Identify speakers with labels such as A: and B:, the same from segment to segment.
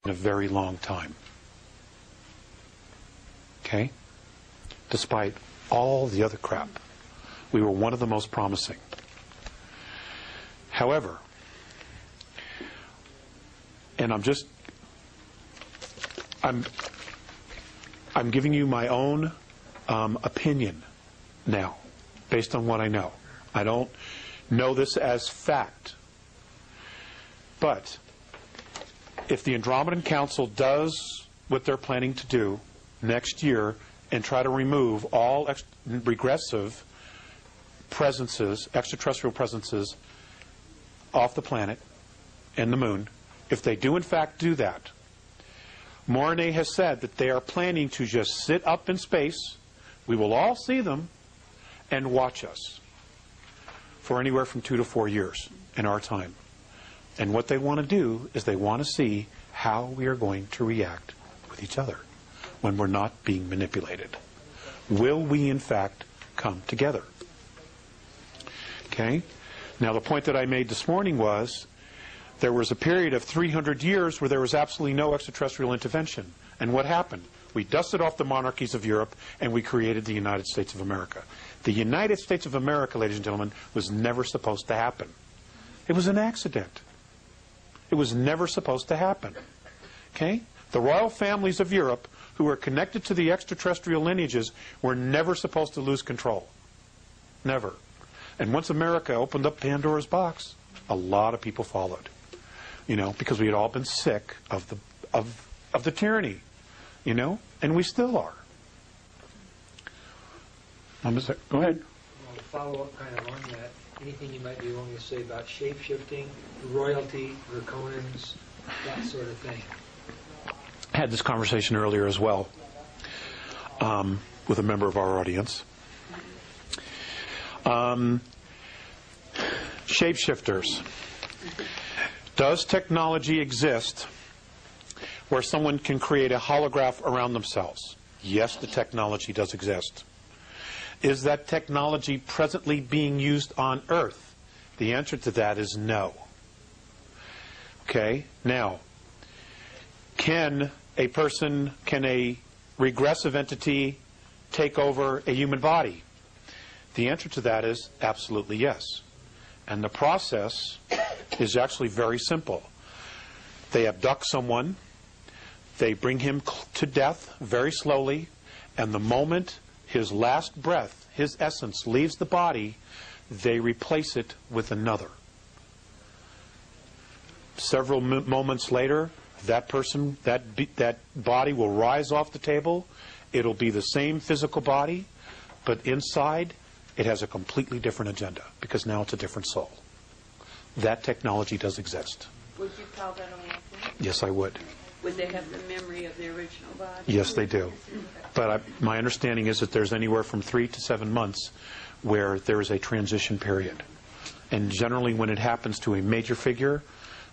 A: in a very long time. Okay? Despite all the other crap, we were one of the most promising. However, and I'm giving you my own opinion now, based on what I know. I don't know this as fact. But if the Andromedan Council does what they're planning to do next year and try to remove all regressive presences, extraterrestrial presences, off the planet and the moon, if they do in fact do that, Mornay has said that they are planning to just sit up in space, we will all see them, and watch us for anywhere from 2 to 4 years in our time. And what they want to do is they want to see how we are going to react with each other when we're not being manipulated. Will we in fact come together? Okay? Now the point that I made this morning was there was a period of 300 years where there was absolutely no extraterrestrial intervention. And what happened? We dusted off the monarchies of Europe and we created the United States of America. The United States of America, ladies and gentlemen, was never supposed to happen. It was an accident. It was never supposed to happen. Okay? The royal families of Europe, who were connected to the extraterrestrial lineages, were never supposed to lose control. Never. And once America opened up Pandora's box, a lot of people followed. You know, because we had all been sick of the tyranny. You know? And we still are. Go ahead.
B: Well, to follow up kind of on that, anything you might be willing to say about shape-shifting, royalty, draconians, that sort of thing?
A: I had this conversation earlier as well with a member of our audience. Shapeshifters. Does technology exist where someone can create a holograph around themselves? Yes, the technology does exist. Is that technology presently being used on Earth? The answer to that is no. Okay, now, can a regressive entity take over a human body? The answer to that is absolutely yes. And the process is actually very simple. They abduct someone, they bring him to death very slowly, and the moment his last breath, his essence, leaves the body, they replace it with another. Several moments later, that person, that body will rise off the table. It'll be the same physical body, but inside it has a completely different agenda, because now it's a different soul. That technology does exist.
C: Would you call that awakening?
A: Yes, I would.
C: Would they have the memory of the original body?
A: Yes, they do. But my understanding is that there's anywhere from 3 to 7 months where there is a transition period. And generally when it happens to a major figure,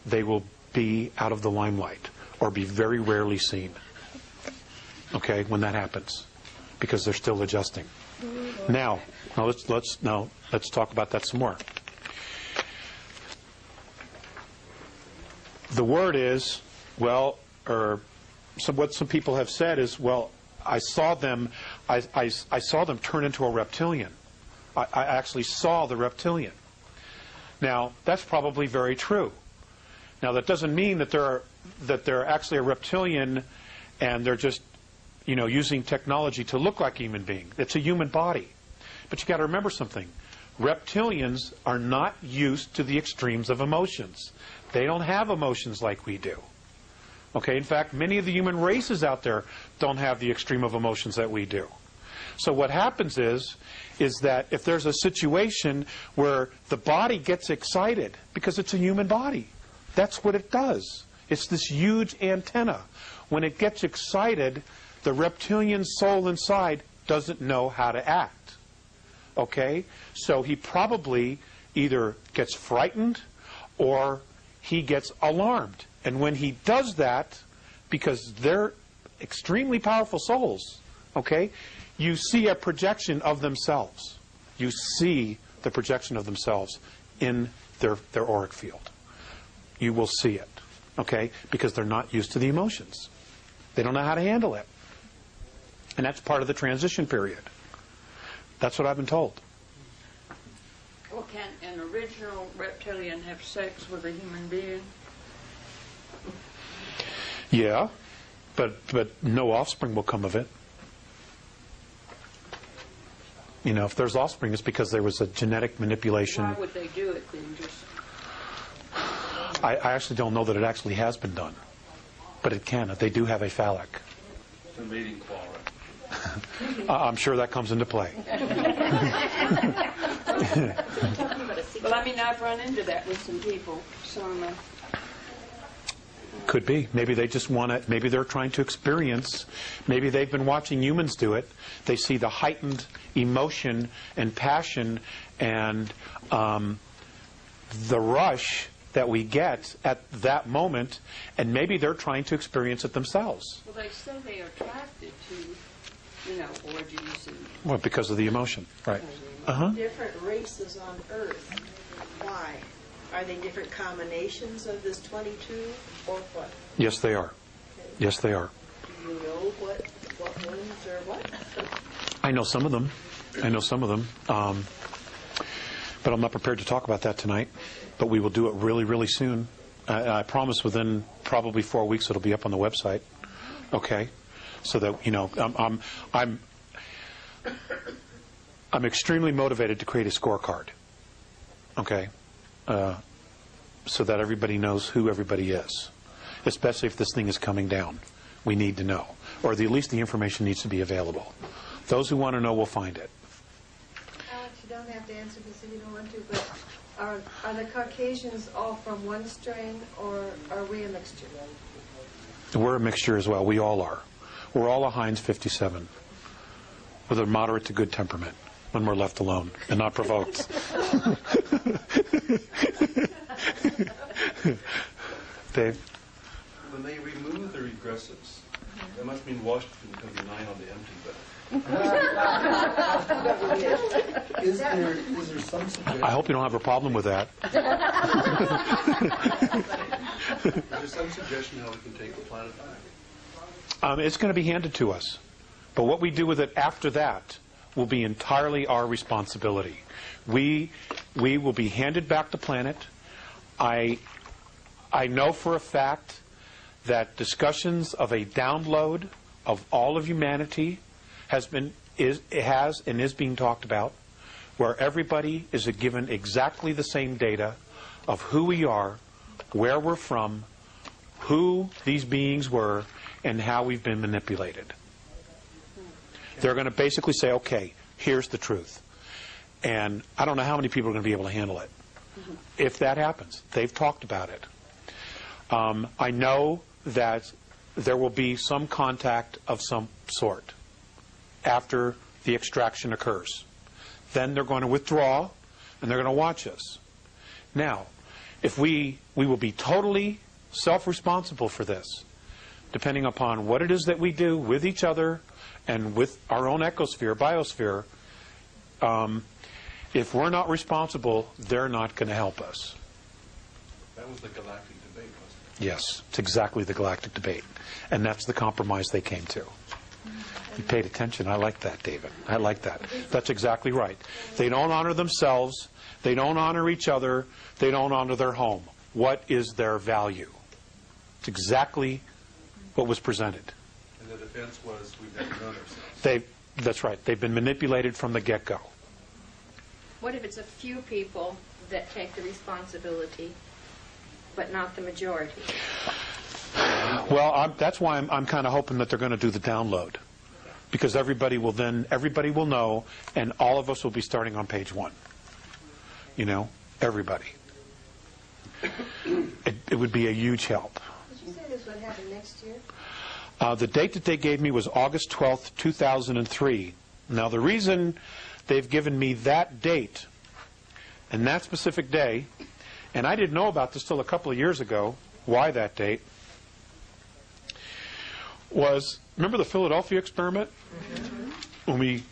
A: they will be out of the limelight or be very rarely seen. Okay, when that happens, because they're still adjusting. Now let's talk about that some more. The word is, well, or what some people have said is, well, I saw them turn into a reptilian. I actually saw the reptilian. Now, that's probably very true. Now, that doesn't mean that they're actually a reptilian and they're just, using technology to look like a human being. It's a human body. But you got to remember something. Reptilians are not used to the extremes of emotions. They don't have emotions like we do. Okay, in fact, many of the human races out there don't have the extreme of emotions that we do. So what happens is that if there's a situation where the body gets excited, because it's a human body, that's what it does. It's this huge antenna. When it gets excited, the reptilian soul inside doesn't know how to act. Okay? So he probably either gets frightened or he gets alarmed. And when he does that, because they're extremely powerful souls, okay, you see a projection of themselves. You see the projection of themselves in their auric field. You will see it. okay, because they're not used to the emotions. They don't know how to handle it. And that's part of the transition period. That's what I've been told.
C: Well, can an original reptilian have sex with a human being?
A: Yeah, but no offspring will come of it. You know, if there's offspring, it's because there was a genetic manipulation.
C: Why would they do it then? Just
A: I actually don't know that it actually has been done. But it can. They do have a phallic.
D: The mating quality.
A: I'm sure that comes into play.
C: Well, I mean, I've run into that with some people. Some
A: Could be. Maybe they just want to, maybe they're trying to experience, maybe they've been watching humans do it. They see the heightened emotion and passion and the rush that we get at that moment, and maybe they're trying to experience it themselves.
C: well, they say they are attracted to, you know, orgies and
A: Well, because of the emotion, right?
E: Different races on Earth. Why? Are they different combinations of this 22 or what?
A: Yes, they are. Yes, they are.
E: Do you know what ones are what?
A: I know some of them. I know some of them. But I'm not prepared to talk about that tonight. But we will do it really, really soon. I promise within probably 4 weeks it'll be up on the website. Okay? So that, you know, I'm extremely motivated to create a scorecard. Okay? So that everybody knows who everybody is. Especially if this thing is coming down. We need to know. Or at least the information needs to be available. Those who want to know will find it.
F: Alex, you don't have to answer this if you don't want to, but are the Caucasians all from one strain, or are we a mixture?
A: We're a mixture as well. We all are. We're all a Heinz 57 with a moderate to good temperament when we're left alone and not provoked. Dave?
D: When they remove the regressives, that must mean Washington becomes 9 on the empty bed.
G: Is there some suggestion?
A: I hope you don't have a problem with that.
D: Is there some suggestion how we can take the planet back?
A: It's going to be handed to us. But what we do with it after that will be entirely our responsibility. We will be handed back the planet. I know for a fact that discussions of a download of all of humanity has and is being talked about, where everybody is given exactly the same data of who we are, where we're from, who these beings were, and how we've been manipulated. They're going to basically say, okay, here's the truth. And I don't know how many people are going to be able to handle it. If that happens, they've talked about it. I know that there will be some contact of some sort after the extraction occurs. Then they're going to withdraw, and they're going to watch us. Now, if we will be totally self-responsible for this, depending upon what it is that we do with each other and with our own ecosphere, biosphere. If we're not responsible, they're not going to help us.
D: That was the galactic debate, wasn't
A: Yes, it's exactly the galactic debate. And that's the compromise they came to. You paid attention. I like that, David. I like that. That's exactly right. They don't honor themselves. They don't honor each other. They don't honor their home. What is their value? It's exactly what was presented.
D: it? And the defense was, we've never known ourselves.
A: That's right. They've been manipulated from the get-go.
H: What if it's a few people that take the responsibility, but not the majority?
A: Well, that's why I'm kind of hoping that they're going to do the download. Because everybody will know, and all of us will be starting on page 1. You know, everybody. It would be a huge help.
F: Did you say this would happen next year?
A: The date that they gave me was August 12th, 2003. Now, the reason they've given me that date and that specific day, and I didn't know about this till a couple of years ago, why that date, was, remember the Philadelphia experiment? When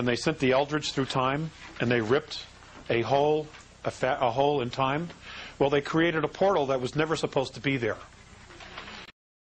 A: they sent the Eldridge through time and they ripped a hole a hole in time? Well, they created a portal that was never supposed to be there.